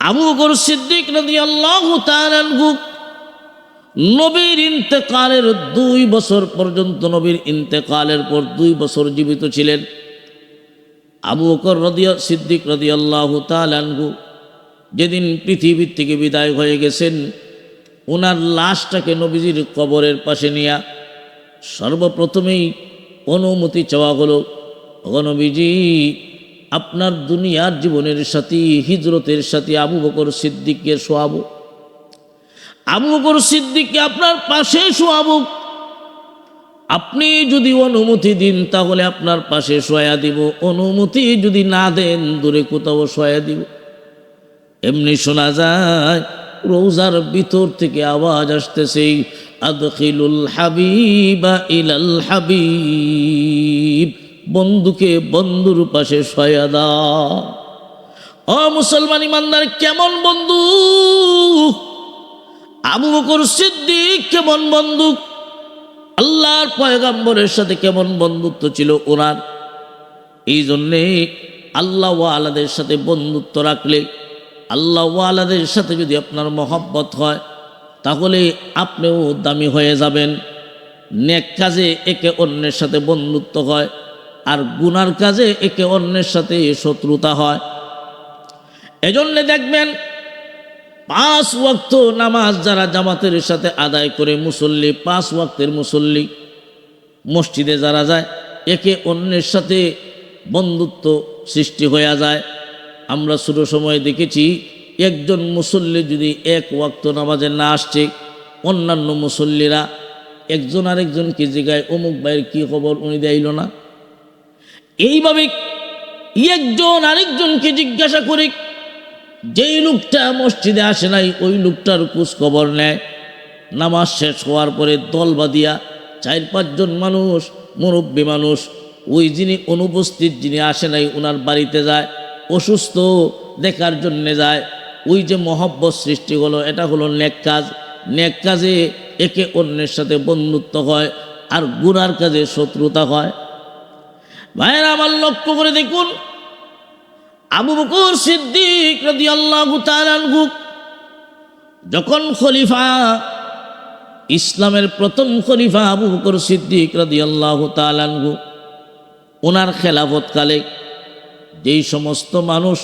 আবু বকর সিদ্দিক রাদিয়াল্লাহু তাআলা আনহু নবীর ইন্তেকালের 2 বছর পর্যন্ত, নবীর ইন্তেকালের পর 2 বছর জীবিত ছিলেন। আবু বকর সিদ্দিক রাদিয়াল্লাহু তাআলা আনহু যেদিন পৃথিবীর থেকে বিদায় হয়ে গেছেন, ওনার লাশটাকে নবীজির কবরের পাশে নিয়ে সর্বপ্রথমেই অনুমতি চাওয়া হলো, ও নবীজি, আপনার দুনিয়ার জীবনের সাথী, হিজরতের সাথী আবু বকর সিদ্দিককে শোয়াবো, আবু বকর সিদ্দিককে আপনার পাশে শোয়াবো। আপনি যদি অনুমতি দিন তাহলে আপনার পাশে শোয়া দিব, অনুমতি যদি না দেন দূরে কোথাও শোয়া দিব। এমনি শোনা যায় রোজার ভিতর থেকে আওয়াজ আসতেছে, আদখিলুল হাবিবা ইলাল হাবিব, বন্ধুকে বন্ধুর পাশে শোয়া দাও। ও মুসলমান ইমানদার, কেমন বন্ধু আবু বকর সিদ্দিক, কেমন বন্ধু! আল্লাহর পয়গম্বরের সাথে কেমন বন্ধুত্ব ছিল ওনার। এই জন্যে আল্লাহ ওয়ালাদের সাথে বন্ধুত্ব রাখলে, আল্লাহ ওয়ালাদের সাথে যদি আপনার মহব্বত হয় তাহলে আপনিও দামি হয়ে যাবেন। নেক কাজে একে অন্যের সাথে বন্ধুত্ব হয়, আর গুনার কাজে একে অন্যের সাথে শত্রুতা হয়। এজন্য দেখবেন 5 ওয়াক্ত নামাজ যারা জামাতের সাথে আদায় করে মুসল্লি, 5 ওয়াক্তের মুসল্লি, মসজিদে যারা যায়, একে অন্যের সাথে বন্ধুত্ব সৃষ্টি হয়ে যায়। আমরা ছোট সময় দেখেছি, একজন মুসল্লি যদি 1 ওয়াক্ত নামাজে না আসছে, অন্যান্য মুসল্লিরা একজন আরেকজনকে জিজ্ঞায়, অমুক ভাইয়ের কী খবর, উনি দেইল না। এইভাবে একজন আরেকজনকে জিজ্ঞাসা করে, যেই লোকটা মসজিদে আসে নাই ওই লোকটার খোঁজ খবর নেয়। নামাজ শেষ হওয়ার পরে দল বাঁধিয়া 4-5 জন মানুষ, মুরব্বী মানুষ, ওই যিনি অনুপস্থিত, যিনি আসে নাই ওনার বাড়িতে যায়, অসুস্থ দেখার জন্যে যায়। ওই যে মহব্বত সৃষ্টি হলো, এটা হলো নেক কাজ। নেক কাজে একে অন্যের সাথে বন্ধুত্ব হয়, আর গুনার কাজে শত্রুতা হয়। ভাইয়েরা আমার, লক্ষ্য করে দেখুন, আবু বকর সিদ্দিক রাদিয়াল্লাহু তাআলা আনহু যখন খলিফা, ইসলামের প্রথম খলিফা আবু বকর সিদ্দিক রাদিয়াল্লাহু তাআলা আনহু, ওনার খেলাফতকালে যেই সমস্ত মানুষ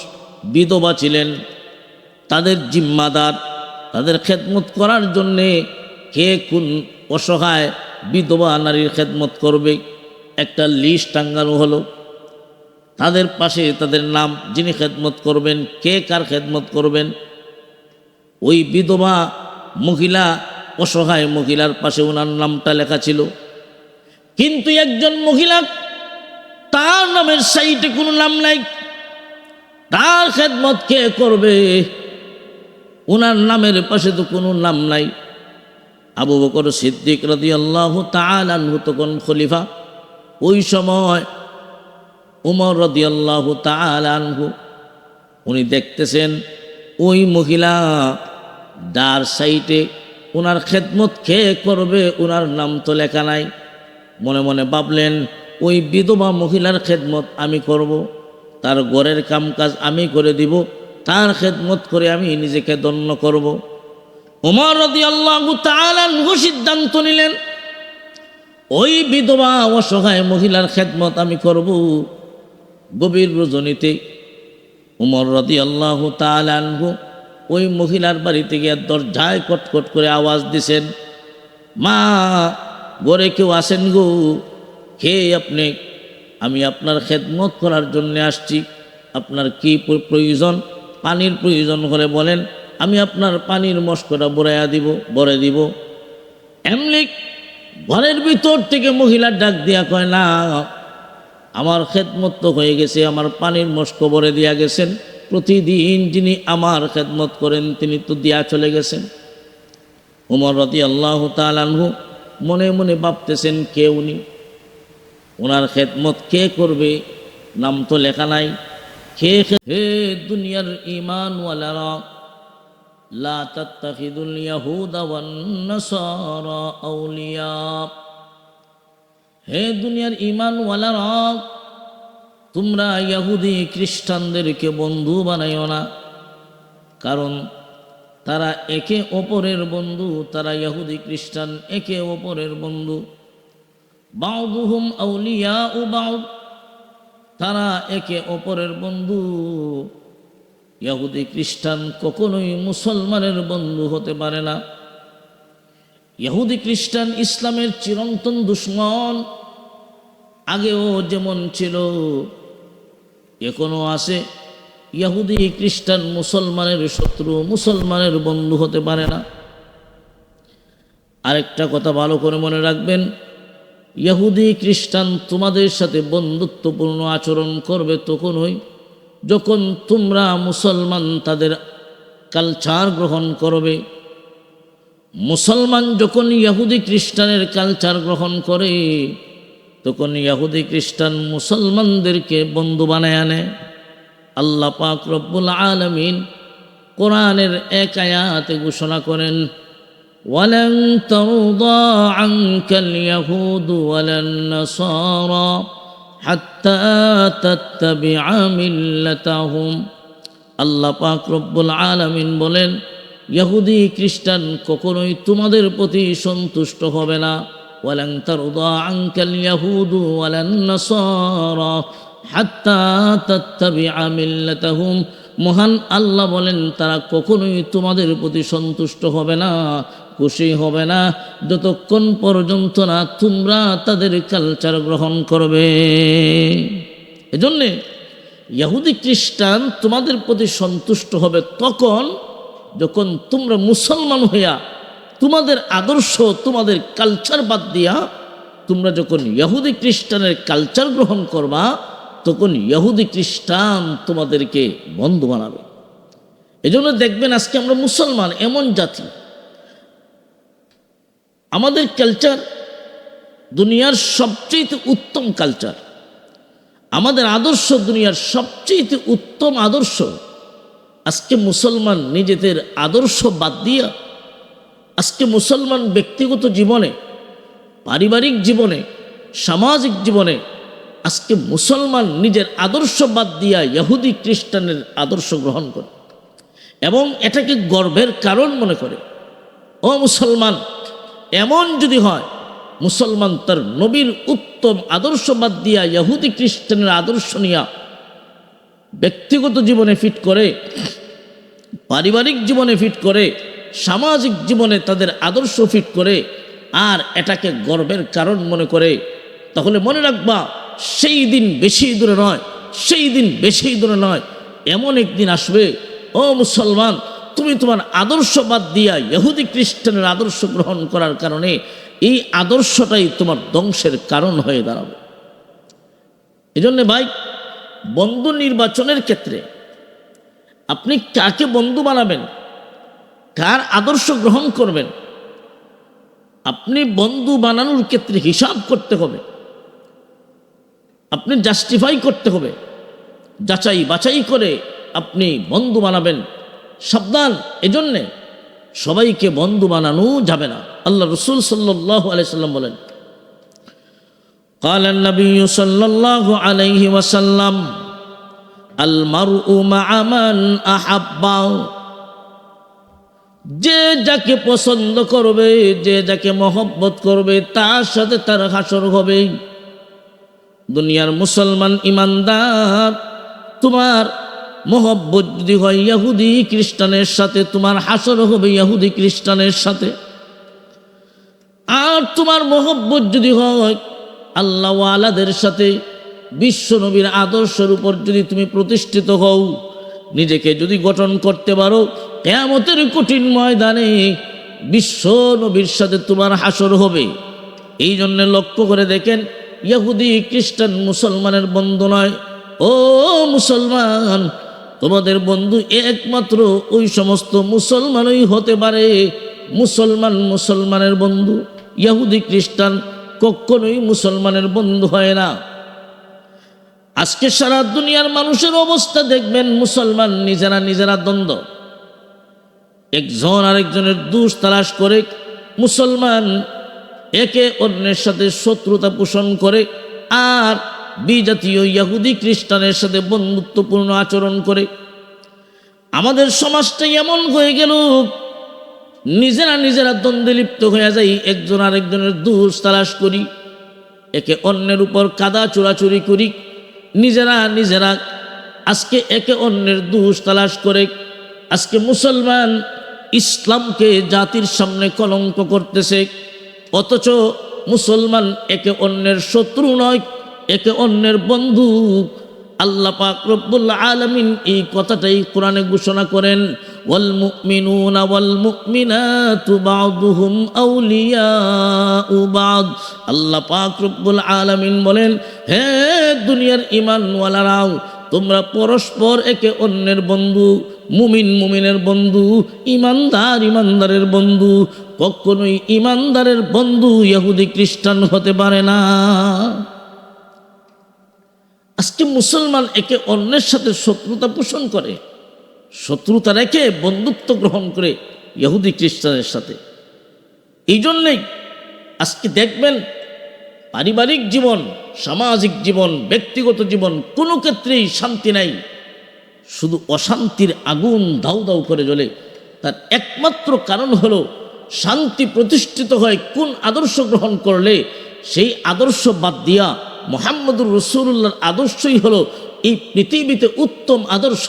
বিধবা ছিলেন, তাদের জিম্মাদার, তাদের খেদমত করার জন্যে কে কোন অসহায় বিধবা নারীর খেদমত করবে, একটা লিস্ট টাঙ্গানো হলো। তাদের পাশে তাদের নাম, যিনি খেদমত করবেন, কে কার খেদমত করবেন। ওই বিধবা মহিলা, অসহায় মহিলার পাশে ওনার নামটা লেখা ছিল, কিন্তু একজন মহিলা, তার নামের সাইটে কোনো নাম নাই। তার খেদমত কে করবে? ওনার নামের পাশে তো কোনো নাম নাই। আবু বকর সিদ্দিক রাদিয়াল্লাহু তাআলা আনহু তখন খলিফা। ওই সময় উমর রাদিয়াল্লাহু তাআলা আনহু, উনি দেখতেছেন ওই মহিলা যার সাইটে ওনার খেদমত কে করবে ওনার নাম তো লেখা নাই। মনে মনে ভাবলেন, ওই বিধবা মহিলার খেদমত আমি করব, তার ঘরের কামকাজ আমি করে দিব, তার খেদমত করে আমি নিজেকে ধন্য করব। উমর রাদিয়াল্লাহু তাআলা আনহু সিদ্ধান্ত নিলেন, ওই বিধবা অসহায় মহিলার খেদমত আমি করব। গভীর রজনীতে উমর রাদিয়াল্লাহু তাআলা আনহু ওই মহিলার বাড়িতে গিয়ে দরজায় কটকট করে আওয়াজ দিছেন, মা, ঘরে কেউ আসেন গো? কে আপনি? আমি আপনার খেদমত করার জন্য আসছি। আপনার কি প্রয়োজন? পানির প্রয়োজন হলে বলেন, আমি আপনার পানির মস্কটা ভরে দিব। এমনি ঘরের ভিতর থেকে মহিলা ডাক দিয়া কয়, না, আমার খেদমত তো হয়ে গেছে, আমার পানির মস্ক ভরে দিয়া গেছেন। প্রতিদিন যিনি আমার খেদমত করেন তিনি তো দিয়া চলে গেছেন। উমর রাদিয়াল্লাহু তাআলা আনহু মনে মনে ভাবতেছেন, কে উনি? ওনার খেদমত কে করবে? নাম তো লেখা নাই। হে দুনিয়ার ঈমানওয়ালারা, লা তাত্তাখিদুল ইয়াহুদা ওয়ান নাসারা আউলিয়া। হে দুনিয়ার ঈমানওয়ালারা, তোমরা ইহুদি খ্রিস্টানদেরকে বন্ধু বানাইও না। কারণ তারা একে অপরের বন্ধু, তারা ইহুদি খ্রিস্টান একে অপরের বন্ধু। বাউদুহুম আউলিয়াউ বাউদ, তারা একে অপরের বন্ধু। ইহুদি খ্রিস্টান কখনোই মুসলমানের বন্ধু হতে পারে না। ইহুদি খ্রিস্টান ইসলামের চিরন্তন দুশমন, আগেও যেমন ছিল এখনো আছে। ইহুদি খ্রিস্টান মুসলমানের শত্রু, মুসলমানের বন্ধু হতে পারে না। আরেকটা কথা ভালো করে মনে রাখবেন, ইহুদি খ্রিস্টান তোমাদের সাথে বন্ধুত্বপূর্ণ আচরণ করবে তখনই যখন তোমরা মুসলমান তাদের কালচার গ্রহণ করবে। মুসলমান যখন ইহুদি খ্রিস্টানের কালচার গ্রহণ করে তখন ইহুদি খ্রিস্টান মুসলমানদেরকে বন্ধু বানায় আনে। আল্লাহ পাক রব্বুল আলামিন কোরআনের এক আয়াতে ঘোষণা করেন, ওয়ালান তারদা আনকাল ইয়াহুদু ওয়ালান নাসারা হাত্তা তাত্তাবিআ মিল্লাতাহুম। আল্লাহ পাক রব্বুল আলামিন বলেন, ইহুদি খ্রিস্টান কখনোই তোমাদের প্রতি সন্তুষ্ট হবে না। ওয়ালান তারদা আনকাল ইয়াহুদু ওয়ালান নাসারা হাত্তা তাত্তাবিআ মিল্লাতাহুম। মহান আল্লাহ বলেন, তারা কখনোই তোমাদের প্রতি সন্তুষ্ট হবে না, খুশি হবে না, যতক্ষণ পর্যন্ত না তোমরা তাদের কালচার গ্রহণ করবে। এজন্যে ইহুদি খ্রিস্টান তোমাদের প্রতি সন্তুষ্ট হবে তখন যখন তোমরা মুসলমান হইয়া তোমাদের আদর্শ, তোমাদের কালচার বাদ দিয়া তোমরা যখন ইহুদি খ্রিস্টানের কালচার গ্রহণ করবা, তখন ইহুদি খ্রিস্টান তোমাদেরকে বন্ধু বানাবে। এজন্য দেখবেন আজকে আমরা মুসলমান এমন জাতি, আমাদের কালচার দুনিয়ার সবচেয়ে উত্তম কালচার, আমাদের আদর্শ দুনিয়ার সবচেয়ে উত্তম আদর্শ। আজকে মুসলমান নিজেদের আদর্শ বাদ দিয়া, আজকে মুসলমান ব্যক্তিগত জীবনে, পারিবারিক জীবনে, সামাজিক জীবনে আজকে মুসলমান নিজের আদর্শ বাদ দিয়া ইহুদি খ্রিস্টানের আদর্শ গ্রহণ করে এবং এটাকে গর্বের কারণ মনে করে। ও মুসলমান, এমন যদি হয় মুসলমান তার নবীর উত্তম আদর্শ বাদ দিয়া ইহুদি খ্রিস্টানের আদর্শ নিয়া ব্যক্তিগত জীবনে ফিট করে, পারিবারিক জীবনে ফিট করে, সামাজিক জীবনে তাদের আদর্শ ফিট করে, আর এটাকে গর্বের কারণ মনে করে, তাহলে মনে রাখবা সেই দিন বেশি দূরে নয়, সেই দিন বেশি দূরে নয়, এমন একদিন আসবে ও মুসলমান, তুমি তোমার আদর্শ বাদ দিয়া ইহুদি খ্রিস্টানের আদর্শ গ্রহণ করার কারণে এই আদর্শটাই তোমার ধ্বংসের কারণ হয়ে দাঁড়াবে। এজন্য ভাই, বন্ধু নির্বাচনের ক্ষেত্রে আপনি কাকে বন্ধু বানাবেন, কার আদর্শ গ্রহণ করবেন, আপনি বন্ধু বানানোর ক্ষেত্রে হিসাব করতে হবে, আপনি জাস্টিফাই করতে হবে, যাচাই বাছাই করে আপনি বন্ধু বানাবেন। সাবধান, এজন্যে সবাইকে বন্ধু বানানো যাবে না। আল্লাহ রসুল সাল্লাল্লাহু আলাইহি সাল্লাম বলেন, قال النبي صلى الله عليه وسلم المرء مع من أحب। যে যাকে পছন্দ করবে, যে যাকে মহব্বত করবে, তার সাথে তার হাসর হবে। দুনিয়ার মুসলমান ইমানদার, তোমার মহব্বত যদি হয় ইহুদি খ্রিস্টানের সাথে, তোমার হাসর হবে ইহুদি খ্রিস্টানের সাথে। আর তোমার মহব্বত যদি হয় আল্লাহ ওয়ালাদের সাথে, বিশ্ব নবীর আদর্শের উপর যদি তুমি প্রতিষ্ঠিত হও, নিজেকে যদি গঠন করতে পারো, কিয়ামতের কঠিন ময়দানে বিশ্ব নবীর সাথে তোমার হাসর হবে। এই জন্য লক্ষ্য করে দেখেন, ইহুদি খ্রিস্টান মুসলমানের বন্ধু নয়। ও মুসলমান, তোমাদের বন্ধু একমাত্র ওই সমস্ত মুসলমানই হতে পারে। মুসলমান মুসলমানের বন্ধু, ইহুদি খ্রিস্টান কখনোই মুসলমানের বন্ধু হয় না। আজকে সারা দুনিয়ার মানুষের অবস্থা দেখবেন, মুসলমান নিজেরা দ্বন্দ্ব, একজন আরেকজনের দোষ তালাশ করে, মুসলমান একে অন্যের সাথে শত্রুতা পোষণ করে, আর বিজাতীয় ইহুদি খ্রিস্টানের সাথে বন্ধুত্বপূর্ণ আচরণ করে। আমাদের সমাজটা এমন হয়ে গেল, নিজেরা নিজেরা দ্বন্দ্বে লিপ্ত হয়ে যাই, একজন আরেকজনের দোষ তালাশ করি, একে অন্যের উপর কাদা চোরাচুরি করি, নিজেরা নিজেরা আজকে একে অন্যের দোষ তালাশ করে আজকে মুসলমান ইসলামকে জাতির সামনে কলঙ্ক করতেছে। অথচ মুসলমান একে অন্যের শত্রু নয়, একে অন্যের বন্ধু। আল্লাহ পাক রব্বুল আলামিন এই কথাটাই কোরআনে ঘোষণা করেন, ওয়াল মুমিনুনা ওয়াল মুমিনাতু বা'দুহুম আউলিয়াউ বা'দ। আল্লাহ পাক রব্বুল আলামিন বলেন, হে দুনিয়ার ঈমানওয়ালারাও, তোমরা পরস্পর একে অন্যের বন্ধু। মুমিন মুমিনের বন্ধু, ইমানদার ইমানদারের বন্ধু। কখনোই ইমানদারের বন্ধু ইহুদি খ্রিস্টান হতে পারে না। আজকে মুসলমান একে অন্যের সাথে শত্রুতা পোষণ করে, শত্রুতা রেখে বন্ধুত্ব গ্রহণ করে ইহুদি খ্রিস্টানের সাথে। এই জন্যেই আজকে দেখবেন পারিবারিক জীবন, সামাজিক জীবন, ব্যক্তিগত জীবন কোনো ক্ষেত্রেই শান্তি নাই, শুধু অশান্তির আগুন দাউ দাউ করে জ্বলে। তার একমাত্র কারণ হলো শান্তি প্রতিষ্ঠিত হয় কোন আদর্শ গ্রহণ করলে, সেই আদর্শ বাদ দিয়া মুহাম্মদুর রাসূলুল্লাহর আদর্শই হলো এই পৃথিবীতে উত্তম আদর্শ।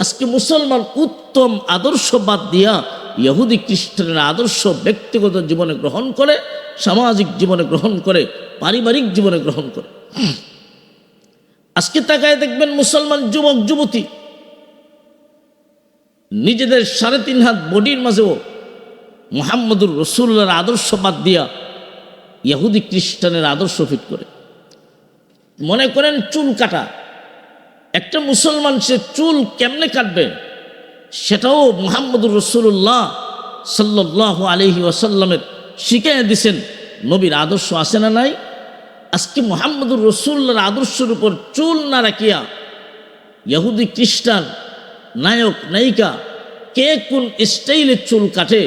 আজকে মুসলমান উত্তম আদর্শ বাদ দিয়া ইহুদি খ্রিস্টানের আদর্শ ব্যক্তিগত জীবনে গ্রহণ করে, সামাজিক জীবনে গ্রহণ করে, পারিবারিক জীবনে গ্রহণ করে। আজকে তাকায় দেখবেন মুসলমান যুবক যুবতী নিজেদের 3.5 হাত বডির মাঝেও মুহাম্মদুর রাসূলুল্লাহর আদর্শ বাদ দিয়া ইহুদি খ্রিস্টানের আদর্শ ফিট করে। মনে করেন চুল কাটা, একটা মুসলমান সে চুল কেমনে কাটবে সেটাও মুহাম্মদুর রাসূলুল্লাহ সাল্লাল্লাহু আলাইহি ওয়াসাল্লামের শিখিয়ে দিয়েছেন। নবীর আদর্শ আছে না নাই? আজকে মুহাম্মদুর রাসূলুল্লাহর আদর্শের উপর চুল না রাখিয়া ইহুদি খ্রিস্টান নায়ক নায়িকা কে কোন স্টাইলের চুল কাটে,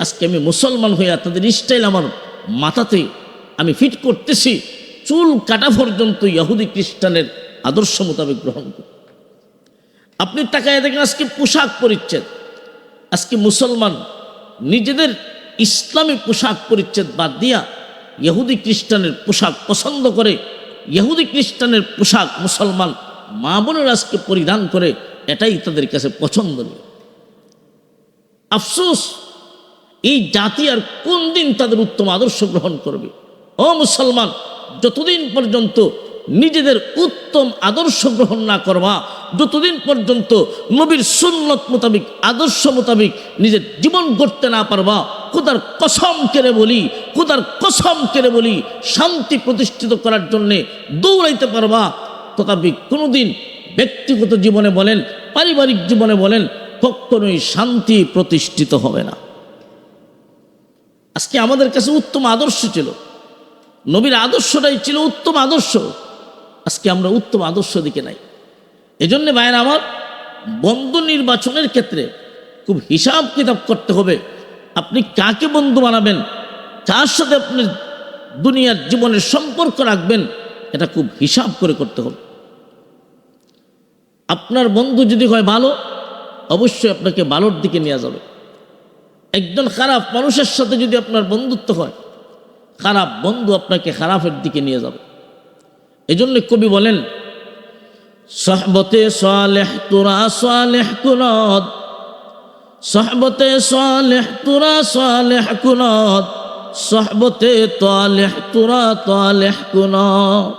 আজকে আমি মুসলমান হইয়া তাদের স্টাইল আমার মাথাতে আমি ফিট করতেছি, চুল কাটা পর্যন্ত ইহুদি খ্রিস্টানের আদর্শ মোতাবেক গ্রহণ করি। আপনি তাকায় দেখেন আজকে পোশাক পরিচ্ছেদ, আজকে মুসলমান নিজেদের ইসলামী পোশাক পরিচ্ছেদ বাদ দিয়া ইহুদি খ্রিস্টানের পোশাক পছন্দ করে। ইহুদি খ্রিস্টানের পোশাক মুসলমান মা বোনের আজকে পরিধান করে, এটাই তাদের কাছে পছন্দনীয়। আফসোস, এই জাতি আর কোন দিন তাদের উত্তম আদর্শ গ্রহণ করবে? ও মুসলমান, যতদিন পর্যন্ত নিজেদের উত্তম আদর্শ গ্রহণ না করবা, যতদিন পর্যন্ত নবীর সুন্নত মোতাবিক আদর্শ মোতাবিক নিজের জীবন গড়তে না পারবা, খোদার কসম কেড়ে বলি, খোদার কসম কেড়ে বলি, শান্তি প্রতিষ্ঠিত করার জন্যে দৌড়াইতে পারবা, তথাপি কোনোদিন ব্যক্তিগত জীবনে বলেন, পারিবারিক জীবনে বলেন, কখনোই শান্তি প্রতিষ্ঠিত হবে না। আজকে আমাদের কাছে উত্তম আদর্শ ছিল, নবীর আদর্শটাই ছিল উত্তম আদর্শ। আজকে আমরা উত্তম আদর্শ দিকে নাই। এজন্য ভাইয়েরা আমার, বন্ধু নির্বাচনের ক্ষেত্রে খুব হিসাব কিতাব করতে হবে। আপনি কাকে বন্ধু বানাবেন, কার সাথে আপনি দুনিয়ার জীবনের সম্পর্ক রাখবেন, এটা খুব হিসাব করে করতে হবে। আপনার বন্ধু যদি হয় ভালো, অবশ্যই আপনাকে ভালোর দিকে নিয়ে যাবে। একজন খারাপ মানুষের সাথে যদি আপনার বন্ধুত্ব হয়, খারাপ বন্ধু আপনাকে খারাপের দিকে নিয়ে যাবে। এজন্য কবি বলেন, সহবতে সালেহ তোরা সালেহ কুনত, সহবতে সালেহ তোরা সালেহ কুনত, সহবতে তালেহ তোরা তালেহ কুনত।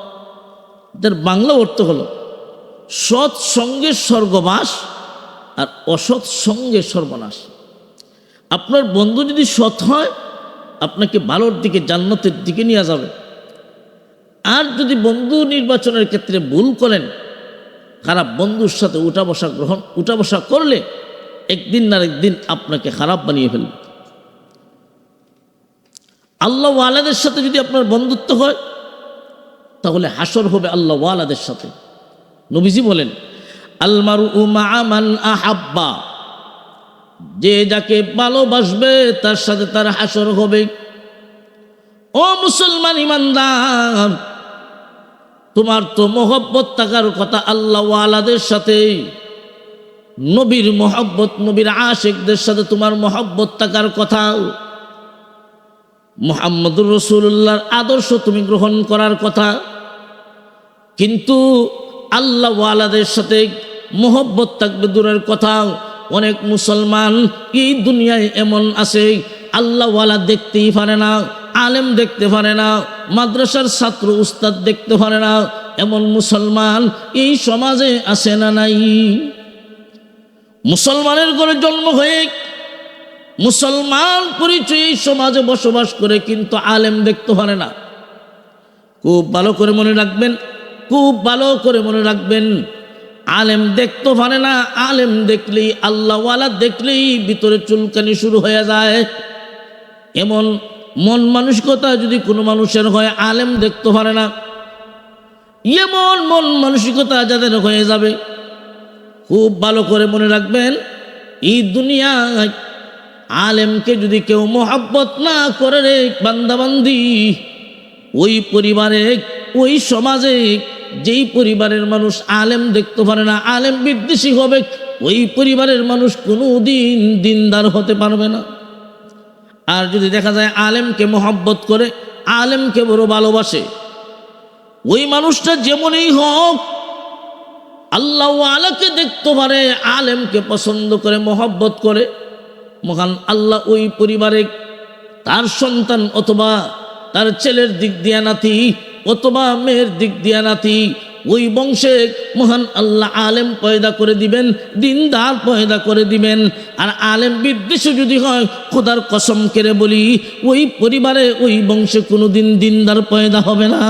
এর বাংলা অর্থ হলো, সৎ সঙ্গে স্বর্গবাস আর অসৎ সঙ্গে সর্বনাশ। আপনার বন্ধু যদি সৎ হয়, আপনাকে ভালোর দিকে, জান্নাতের দিকে নিয়ে যাবে। আর যদি বন্ধু নির্বাচনের ক্ষেত্রে ভুল করেন, খারাপ বন্ধুর সাথে উঠা বসা করলে একদিন না একদিন আপনাকে খারাপ বানিয়ে ফেলবে। আল্লাহ ওয়ালাদের সাথে যদি আপনার বন্ধুত্ব হয়, তাহলে হাসর হবে আল্লাহ ওয়ালাদের সাথে। নবীজি বলেন, আল মারউ মা'a মান আহাব্বা, যে যাকে ভালোবাসবে তার সাথে তার হাসর হবে। ও মুসলমান ইমানদার, তোমার তো মোহব্বত থাকার কথা আল্লাহ ওয়ালাদের সাথে। নবীর মহব্বত, নবীর আশিকদের সাথে তোমার মহব্বত থাকার কথা, মুহাম্মদুর রাসূলুল্লাহর আদর্শ তুমি গ্রহণ করার কথা। কিন্তু আল্লাহ ওয়ালাদের সাথে মহব্বত থাকবে দূরের কথা। অনেক মুসলমান এই দুনিয়ায় এমন আছে, আল্লাহ ওয়ালা দেখতেই পারে না, আলেম দেখতে পারে না, মাদ্রাসার ছাত্র উস্তাদ দেখতে পারে না, এমন মুসলমান এই সমাজে আছে না নাই? মুসলমানের ঘরে জন্ম হয়ে মুসলমান পরিচয় এই সমাজে বসবাস করে, কিন্তু আলেম দেখতে পারে না। খুব ভালো করে মনে রাখবেন, খুব ভালো করে মনে রাখবেন, আলেম দেখতে পারে না। আলেম দেখলেই, আল্লাহওয়ালা দেখলেই ভিতরে চুলকানি শুরু হয়ে যায়। এমন মন মানসিকতা যদি কোনো মানুষের হয়, আলেম দেখতে পারে না, এমন মন মানসিকতা যাদের হয়ে যাবে, খুব ভালো করে মনে রাখবেন, এই দুনিয়ায় আলেমকে যদি কেউ মোহাব্বত না করে রে বান্দাবান্দি, ওই পরিবারে, ওই সমাজে যেই পরিবারের মানুষ আলেম দেখতে পারে না, আলেম বিদ্বেষী হবে, ওই পরিবারের মানুষ কোনো দিন দিনদার হতে পারবে না। আর যদি দেখা যায় আলেমকে মোহাব্বত করে, আলেমকে বড় ভালোবাসে, ওই মানুষটা যেমনই হোক আল্লাহ ওয়ালাকে দেখতে পারে, আলেমকে পছন্দ করে, মোহাব্বত করে, মহান আল্লাহ ওই পরিবারে তার সন্তান অথবা তার ছেলের দিক দিয়া নাতি অথবা মেয়ের দিক দিয়া নাতি, ওই বংশে মহান আল্লাহ আলেম পয়দা করে দিবেন, দিনদার পয়দা করে দিবেন। আর আলেম বিদ্বেষী যদি হয়, খোদার কসম করে বলি, ওই পরিবারে, ওই বংশে কোনোদিন দিনদার পয়দা হবে না।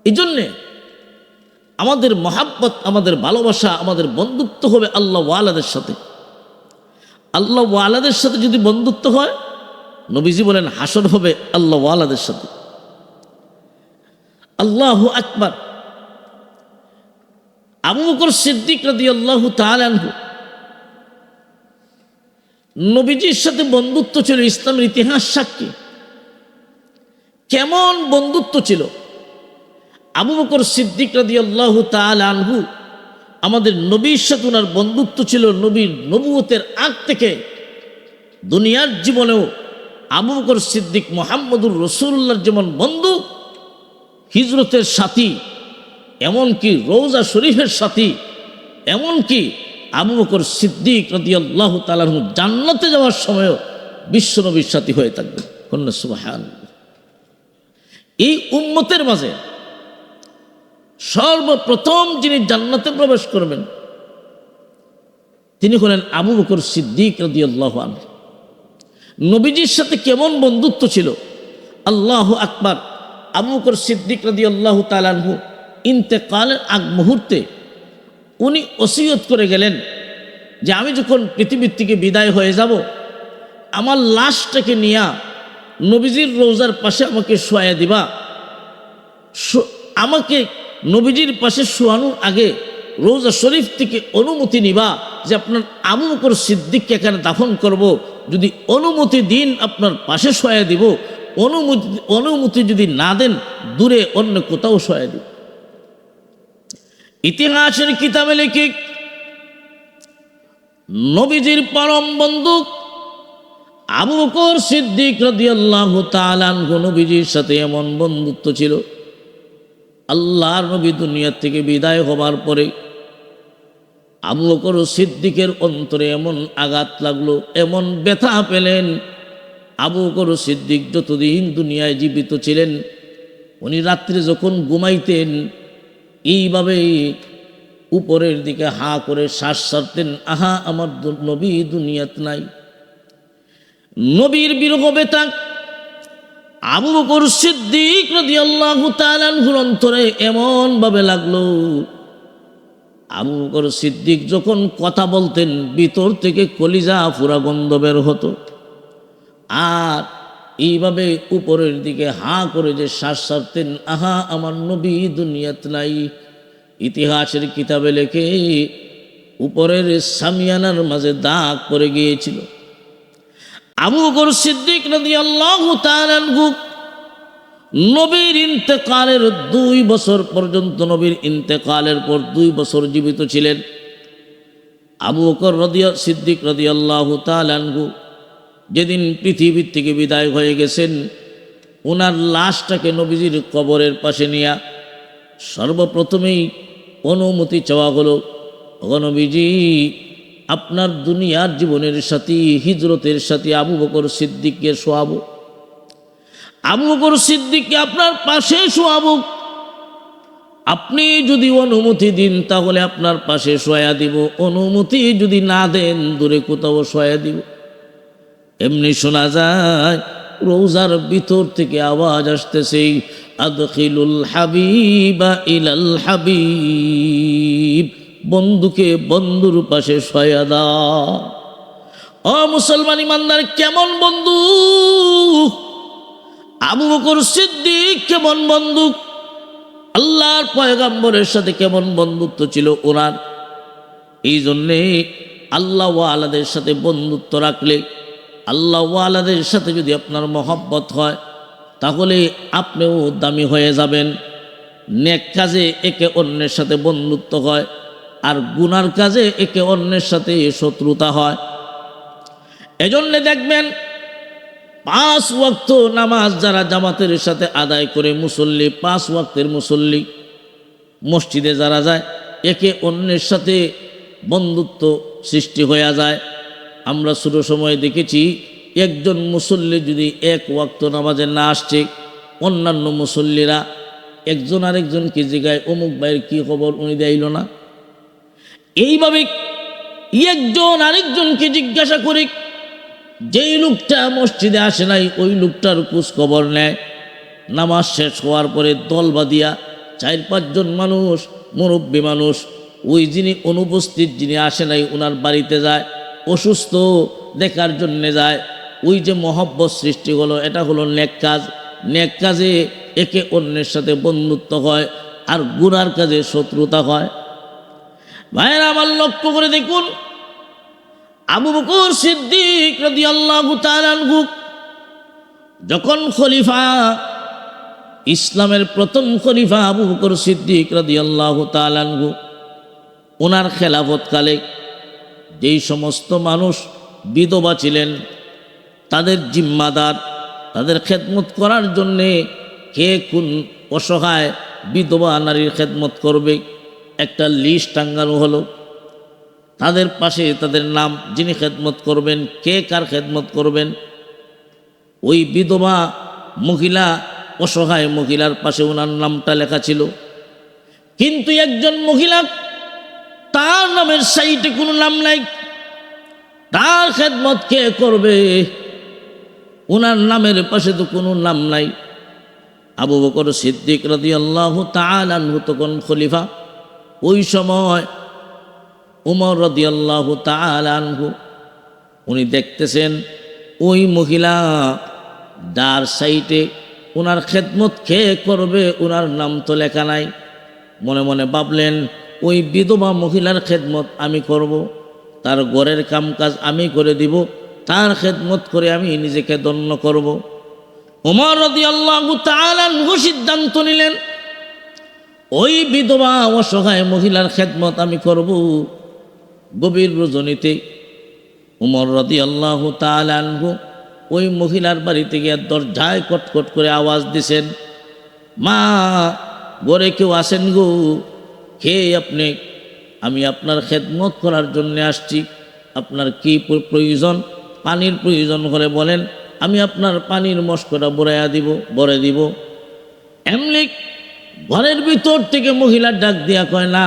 এই জন্যে আমাদের মহাব্বত, আমাদের ভালোবাসা, আমাদের বন্ধুত্ব হবে আল্লাহ ওয়ালাদের সাথে। আল্লাহ ওয়ালাদের সাথে যদি বন্ধুত্ব হয়, নবীজি বলেন হাসর হবে আল্লাহ ওয়ালাদের সাথে। আল্লাহু আকবার। আবু বকর সিদ্দিক রাদিয়াল্লাহু তাআলা আনহু, নবীজির সাথে বন্ধুত্ব ছিল ইসলামের ইতিহাস সাক্ষী। কেমন বন্ধুত্ব ছিল! আবু বকর সিদ্দিক রাদিয়াল্লাহু তাআলা আনহু, আমাদের নবীর সাথে ওনার বন্ধুত্ব ছিল নবীর নবুয়তের আগ থেকে। দুনিয়ার জীবনেও আবু বকর সিদ্দিক মুহাম্মদুর রাসূলুল্লাহর যেমন বন্ধু, হিজরতের সাথী, এমনকি রওজা শরীফের সাথী, এমনকি আবু বকর সিদ্দিক রাদিয়াল্লাহু তাআলা আনহু জান্নাতে যাওয়ার সময়ও বিশ্বনবীর সাথী হয়ে থাকবেন। সুবহানাল্লাহ। এই উম্মতের মাঝে সর্বপ্রথম যিনি জান্নাতে প্রবেশ করবেন, তিনি হলেন আবু বকর সিদ্দিক রাদিয়াল্লাহু আনহু। নবীজির সাথে কেমন বন্ধুত্ব ছিল! আল্লাহু আকবার। আবু বকর সিদ্দিক রাদিয়াল্লাহু তাআলা আনহু ইন্তেকালের আগ মুহূর্তে উনি ওসিয়ত করে গেলেন যে আমি যখন পৃথিবীর থেকে বিদায় হয়ে যাব, আমার লাশটাকে নিয়ে নবীজির রওজার পাশে আমাকে শোয়া দিবা। আমাকে নবীজির পাশে শোয়ানোর আগে রওজা শরীফ থেকে অনুমতি নিবা যে আপনার আবু বকর সিদ্দিককে এখানে দাফন করব। যদি অনুমতি দিন আপনার পাশে শোয়া দিব, অনুমতি যদি না দেন দূরে অন্য কোথাও শোয়া দিব। ইতিহাসের কিতাবে লিখি, নবীজির পরম বন্ধু আবু বকর সিদ্দিক রাদিয়াল্লাহু তাআলা আনহু, নবীজির সাথে এমন বন্ধুত্ব ছিল, আল্লাহর নবী দুনিয়া থেকে বিদায় হবার পরে আবু বকর সিদ্দিকের অন্তরে এমন আঘাত লাগলো, এমন ব্যথা পেলেন। আবু বকর সিদ্দিক যতদিন দুনিয়ায় জীবিত ছিলেন, উনি রাত্রে যখন ঘুমাইতেন এইভাবে উপরের দিকে হা করে শ্বাস ছাড়তেন, আহা আমার নবী দুনিয়াত নাই। নবীর বিরহ ব্যথা আবু বকর সিদ্দিক রাদিয়াল্লাহু তাআলা আনহুর অন্তরে এমন ভাবে লাগলো, আবু বকর সিদ্দিক যখন কথা বলতেন ভিতর থেকে কলিজা পুরা গন্ধ বের হতো। আর এইভাবে উপরের দিকে হা করে যে শ্বাস ছাড়তেন, আহা আমার নবী দুনিয়াত নাই। ইতিহাসের কিতাবে লেখে উপরের সামিয়ানার মাঝে দাগ পড়ে গিয়েছিল। আবু বকর সিদ্দিক রাদিয়াল্লাহু তাআলা আনহু নবীর ইন্তেকালের 2 বছর পর্যন্ত, নবীর ইন্তেকালের পর 2 বছর জীবিত ছিলেন। আবু বকর সিদ্দিক রাদিয়াল্লাহু তাআলা আনহু যেদিন পৃথিবীর থেকে বিদায় হয়ে গেছেন, ওনার লাশটাকে নবীজির কবরের পাশে নিয়ে সর্বপ্রথমেই অনুমতি চাওয়া হলো, ও নবীজি, আপনার দুনিয়ার জীবনের সাথী হিজরতের সাথী আবু বকর সিদ্দিককে শোয়াবো, আবু বকর সিদ্দিককে আপনার পাশে শোয়াবো। আপনি যদি অনুমতি দিন তাহলে আপনার পাশে শোয়া দিব, অনুমতি যদি না দেন দূরে কোথাও শোয়া দিব। এমনি শোনা যায় রোজার ভিতর থেকে আওয়াজ আসতেছে, আদখিলুল হাবিবা ইলাল হাবিব, বন্ধুকে বন্ধুর পাশে শোয়া দাও। ও মুসলমান ইমানদার, কেমন বন্ধু আবু বকর সিদ্দিক, কেমন বন্ধু! আল্লাহর পয়গম্বরের সাথে কেমন বন্ধুত্ব ছিল ওনার। এই জন্যে আল্লাহ ওয়ালাদের সাথে বন্ধুত্ব রাখলে, আল্লাহ ওয়ালাদের সাথে যদি আপনার মহব্বত হয় তাহলে আপনিও দামি হয়ে যাবেন। নেক কাজে একে অন্যের সাথে বন্ধুত্ব হয়, আর গুনার কাজে একে অন্যের সাথে শত্রুতা হয়। এজন্য দেখবেন 5 ওয়াক্ত নামাজ যারা জামাতের সাথে আদায় করে মুসল্লি, 5 ওয়াক্তের মুসল্লি, মসজিদে যারা যায়, একে অন্যের সাথে বন্ধুত্ব সৃষ্টি হয়ে যায়। আমরা ছোট সময় দেখেছি একজন মুসল্লি যদি 1 ওয়াক্ত নামাজে না আসছে, অন্যান্য মুসল্লিরা একজন আরেকজনকে জিজ্ঞায়, অমুক ভাইয়ের কি খবর, উনি দেইল না। এইভাবে একজন আরেকজনকে জিজ্ঞাসা করে, যেই লোকটা মসজিদে আসে নাই ওই লোকটার খোঁজ খবর নেয়। নামাজ শেষ হওয়ার পরে দল বাঁধিয়া 4-5 জন মানুষ, মুরব্বী মানুষ, ওই যিনি অনুপস্থিত, যিনি আসে নাই ওনার বাড়িতে যায়, অসুস্থ দেখার জন্যে যায়। ওই যে মহব্বত সৃষ্টি হলো, এটা হলো নেক কাজ। নেক কাজে একে অন্যের সাথে বন্ধুত্ব হয়, আর গুনার কাজে শত্রুতা হয়। ভাইয়েরা আমার, লক্ষ্য করে দেখুন, আবু বকর সিদ্দিক রাদিয়াল্লাহু তাআলা আনহু যখন খলিফা, ইসলামের প্রথম খলিফা আবু বকর সিদ্দিক রাদিয়াল্লাহু তাআলা আনহু, ওনার খেলাফতকালে যেই সমস্ত মানুষ বিধবা ছিলেন তাদের জিম্মাদার, তাদের খেদমত করার জন্যে কে কোন অসহায় বিধবা নারীর খেদমত করবে একটা লিস্ট টাঙ্গানো হলো। তাদের পাশে তাদের নাম, যিনি খেদমত করবেন, কে কার খেদমত করবেন। ওই বিধবা মহিলা, অসহায় মহিলার পাশে ওনার নামটা লেখা ছিল, কিন্তু একজন মহিলা, তার নামের সাইটে কোনো নাম নাই। তার খেদমত কে করবে? ওনার নামের পাশে তো কোনো নাম নাই। আবু বকর সিদ্দিক রাদিয়াল্লাহু তাআলা আনহু তখন খলিফা। ওই সময় উমর রাদিয়াল্লাহু তাআলা আনহু উনি দেখতেছেন ওই মহিলা যার সাইটে ওনার খেদমত কে করবে ওনার নাম তো লেখা নাই। মনে মনে ভাবলেন, ওই বিধবা মহিলার খেদমত আমি করব, তার ঘরের কামকাজ আমি করে দিব, তার খেদমত করে আমি নিজেকে ধন্য করব। উমর রাদিয়াল্লাহু তাআলা আনহু সিদ্ধান্ত নিলেন, ওই বিধবা অসহায় মহিলার খেদমত আমি করব। গভীর রজনীতে উমর রাদিয়াল্লাহু তাআলা আনহু ওই মহিলার বাড়িতে গিয়ে দরজায় কটকট করে আওয়াজ দিছেন, মা, ঘরে কেউ আসেন গো? কে আপনি? আমি আপনার খেদমত করার জন্য আসছি। আপনার কি প্রয়োজন? পানির প্রয়োজন হলে বলেন, আমি আপনার পানির মশকটা ভরে দিব। এমনি ঘরের ভিতর থেকে মহিলা ডাক দিয়া কয়, না,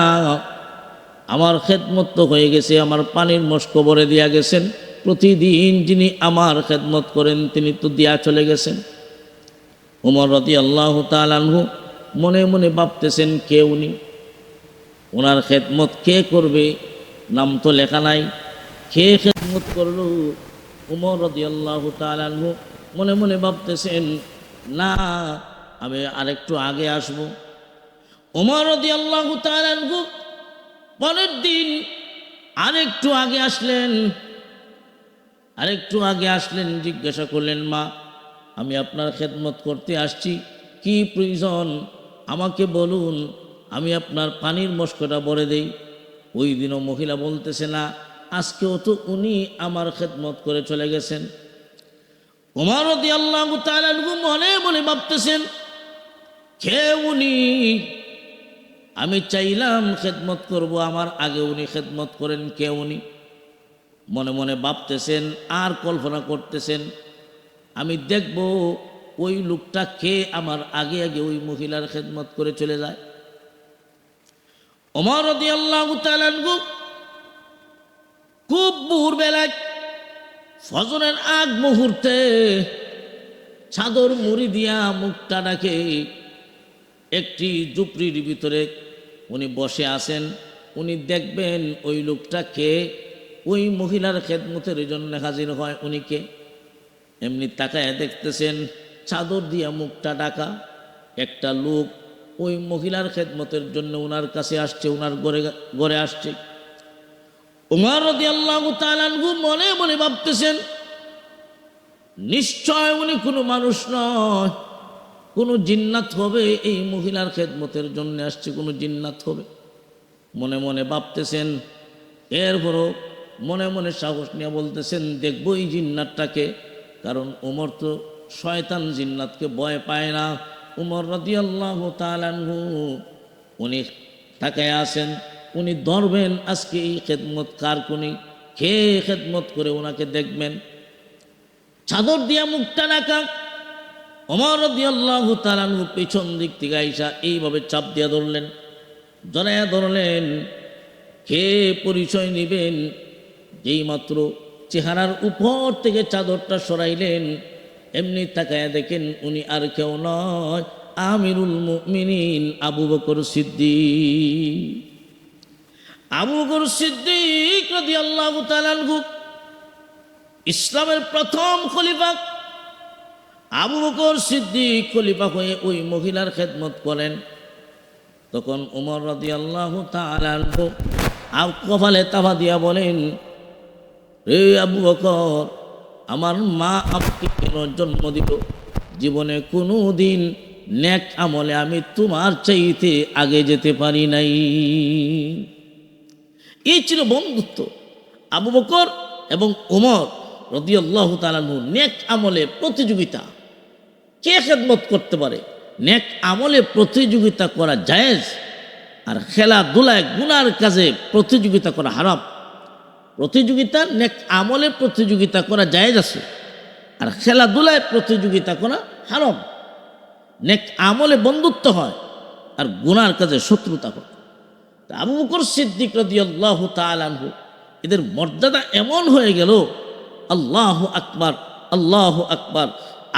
আমার খেদমত তো হয়ে গেছে, আমার পানির মশক ভরে দিয়া গেছেন। প্রতিদিন যিনি আমার খেদমত করেন তিনি তো দিয়া চলে গেছেন। উমর রাদিয়াল্লাহু তাআলা আনহু মনে মনে ভাবতেছেন, কে উনি? ওনার খেদমত কে করবে? নাম তো লেখা নাই। কে খেদমত করলো? উমর রাদিয়াল্লাহু তাআলা আনহু মনে মনে ভাবতেছেন, না, আমি আরেকটু আগে আসব। উমর রাদিয়াল্লাহু তাআলা আনহু পরের দিন আরেকটু আগে আসলেন, জিজ্ঞাসা করলেন, মা, আমি আপনার খেদমত করতে আসছি, কি প্রয়োজন আমাকে বলুন, আমি আপনার পানির মশকটা ভরে দেই। ওই দিনও মহিলা বলতেছে না, আজকেও তো উনি আমার খেদমত করে চলে গেছেন। ওমর রাদিয়াল্লাহু তাআলা আনহু মনে মনে ভাবতেছেন, কে উনি? আমি চাইলাম খেদমত করব, আমার আগে উনি খেদমত করেন, কে উনি? মনে মনে ভাবতেছেন আর কল্পনা করতেছেন, আমি দেখব ওই লোকটা কে আমার আগে আগে ওই মহিলার খেদমত করে চলে যায়। ওমর রাদিয়াল্লাহু তাআলা আনহু খুব ভোরবেলায় ফজরের আগ মুহূর্তে চাদর মুড়ি দিয়া মুখটা ডাকে একটি ঝুপড়ির ভিতরে উনি বসে আছেন। উনি দেখবেন ওই লোকটা কে, ওই মহিলার খেদমতের জন্য হাজির হয় উনি কে। এমনি তাকায় দেখতেছেন চাদর দিয়া মুখটা ডাকা একটা লোক ওই মহিলার খেদমতের জন্য ওনার কাছে আসছে, ওনার ঘরে আসছে। ওমর রাদিয়াল্লাহু তাআলা আনহু মনে মনে ভাবতেছেন, নিশ্চয় উনি কোনো মানুষ নয়, কোনো জিন্নাত হবে, এই মহিলার খেদমতের জন্য আসছে, কোনো জিন্নাত হবে। মনে মনে ভাবতেছেন, এরপরও মনে মনে সাহস নিয়ে বলতেছেন, দেখবো এই জিন্নাতটাকে। কারণ ওমর তো শয়তান জিন্নাতকে ভয় পায় না। ওমর রাদিয়াল্লাহু তাআলা আনহু উনি তাকায় আছেন, উনি ধরবেন আজকে এই খেদমত কার, কোনি কে খেদমত করে ওনাকে দেখবেন। চাদর দিয়া মুখটা ঢাকা ওমর রাদিয়াল্লাহু তাআলা আনহু পেছন দিক থেকে আইসা এইভাবে চাপ দিয়া ধরলেন, জড়াইয়া ধরলেন। কে পরিচয় নেবেন? যেই মাত্র চেহারার উপর থেকে চাদরটা সরাইলেন, এমনি তাকায়া দেখেন উনি আর কেউ নয়, আমিরুল মুমিনিন আবু বকর সিদ্দিক। আবু বকর সিদ্দিক রাদিয়াল্লাহু তাআলা আনহু ইসলামের প্রথম খলিফা। আবু বকর সিদ্দিক খলিফা হয়ে ওই মহিলার খেদমত করেন। তখন ওমর রাদিয়াল্লাহু তাআলা আনহু কপালে তাফা দিয়া বলেন, রে আবু বকর, আমার মা আপনাকে কেন জন্ম দিল? জীবনে কোনো দিন নেক আমলে আমি তোমার চাইতে আগে যেতে পারি নাই। এই ছিল বন্ধুত্ব আবু বকর এবং ওমর রাদিয়াল্লাহু তাআলা আনহু। নেক আমলে প্রতিযোগিতা, কে খেদমত করতে পারে, নেক আমলে প্রতিযোগিতা করা জায়েজ। আর খেলাধুলায় গুনার কাজে প্রতিযোগিতা করা হারাম। প্রতিযোগিতা নেক আমলে প্রতিযোগিতা করা জায়েজ আছে, আর খেলাধুলায় প্রতিযোগিতা করা হারাম। নেক আমলে বন্ধুত্ব হয় আর গুনার কাজে শত্রুতা হয়। আবু বকর সিদ্দিক রাদিয়াল্লাহু তাআলা আনহু এদের মর্যাদা এমন হয়ে গেল, আল্লাহু আকবার, আল্লাহু আকবার।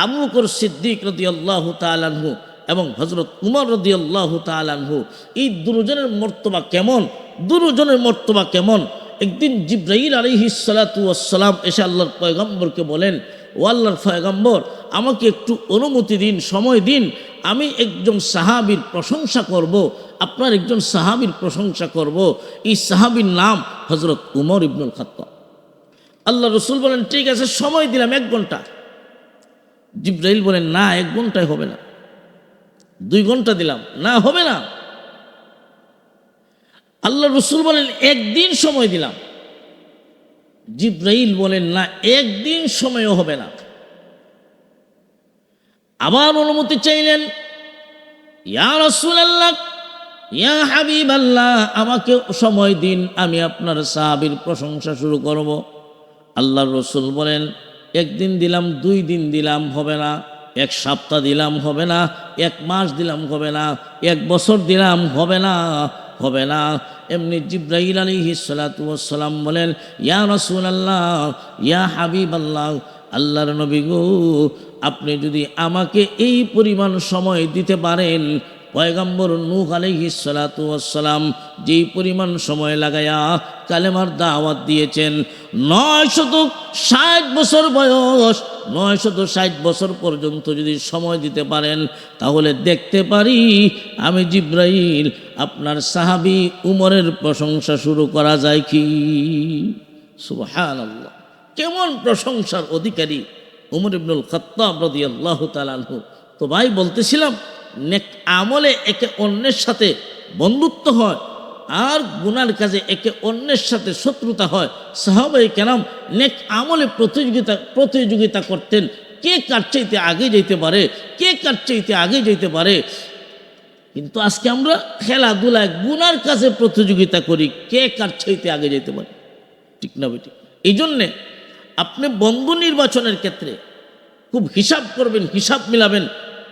আবু বকর সিদ্দিক রাদিয়াল্লাহু তাআলা আনহু এবং হযরত উমর রাদিয়াল্লাহু তাআলা আনহু, এই দুজনের মর্তবা কেমন, দুজনের মর্তবা কেমন। একদিন জিবরাইল আলাইহিস সালাতু ওয়াস সালাম এসে আল্লাহর পয়গম্বরকে বলেন, ও আল্লাহর পয়গম্বর, আমাকে একটু অনুমতি দিন, সময় দিন, আমি একজন সাহাবীর প্রশংসা করব, আপনার একজন সাহাবীর প্রশংসা করব। এই সাহাবীর নাম হযরত উমর ইবনুল খাত্তাব। আল্লাহ রসুল বলেন, ঠিক আছে, সময় দিলাম 1 ঘন্টা। জিবরাইল বলেন, না 1 ঘন্টায় হবে না। 2 ঘন্টা দিলাম, না হবে না। আল্লাহ রসুল বলেন, 1 দিন সময় দিলাম। জিবরাইল বলেন, না 1 দিন সময়ও হবে না। আবার অনুমতি চাইলেন, ইয়া রাসূলুল্লাহ, ইয়া হাবিবাল্লাহ, আমাকে সময় দিন, আমি আপনার সাহাবীর প্রশংসা শুরু করব। আল্লাহর রসুল বলেন, 1 দিন দিলাম, 2 দিন দিলাম, হবে না। 1 সপ্তাহ দিলাম, হবে না। 1 মাস দিলাম, হবে না। 1 বছর দিলাম, হবে না, হবে না। এমনি জিবরাইল আলাইহিস সালাতু ওয়াস সালাম বলেন, ইয়া রাসূলুল্লাহ, ইয়া হাবিবাল্লাহ, আল্লাহর নবী গো, আপনি যদি আমাকে এই পরিমাণ সময় দিতে পারেন, পয়গম্বর নূহ আলাইহিস সালাতু ওয়াস সালাম যেই পরিমাণ সময় লাগায়া কালেমার দাওয়াত দিয়েছেন, 960 বছর বয়স, 960 বছর পর্যন্ত যদি সময় দিতে পারেন, তাহলে দেখতে পারি আমি জিবরাইল আপনার সাহাবী উমরের প্রশংসা শুরু করা যায় কি। সুবহানাল্লাহ, কেমন প্রশংসার অধিকারী উমর ইবনুল খাত্তাব রাদিয়াল্লাহু তাআলা আনহু। তো ভাই বলতেছিলাম, নেক আমলে একে অন্যের সাথে বন্ধুত্ব হয়, আর গুনার কাজে একে অন্যের সাথে শত্রুতা হয়। সাহাবায়ে কেরাম নেক আমলে প্রতিযোগিতা করতেন, কে কার চাইতে আগে যেতে পারে, কে কার চাইতে আগে যেতে পারে। কিন্তু আজকে আমরা খেলাধুলায় গুনার কাজে প্রতিযোগিতা করি, কে কার চাইতে আগে যেতে পারে। ঠিক না বেটি? এই জন্যে আপনি বন্ধু নির্বাচনের ক্ষেত্রে খুব হিসাব করবেন, হিসাব মিলাবেন,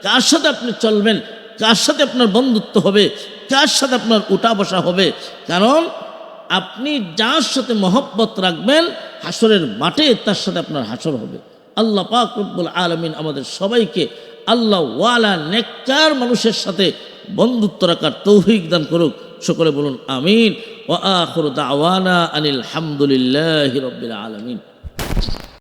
কার সাথে আপনি চলবেন, কার সাথে আপনার বন্ধুত্ব হবে, কার সাথে আপনার উঠা বসা হবে। কারণ আপনি যার সাথে মহব্বত রাখবেন, হাসরের মাঠে তার সাথে আপনার হাসর হবে। আল্লাহ পাক রব্বুল আলামিন আমাদের সবাইকে আল্লাহ ওয়ালা নেককার মানুষের সাথে বন্ধুত্ব রাখার তৌফিক দান করুক। সকলে বলুন আমিন। ওয়া আখিরু দাওয়ানা আনিল হামদুলিল্লাহি রাব্বিল আলামিন।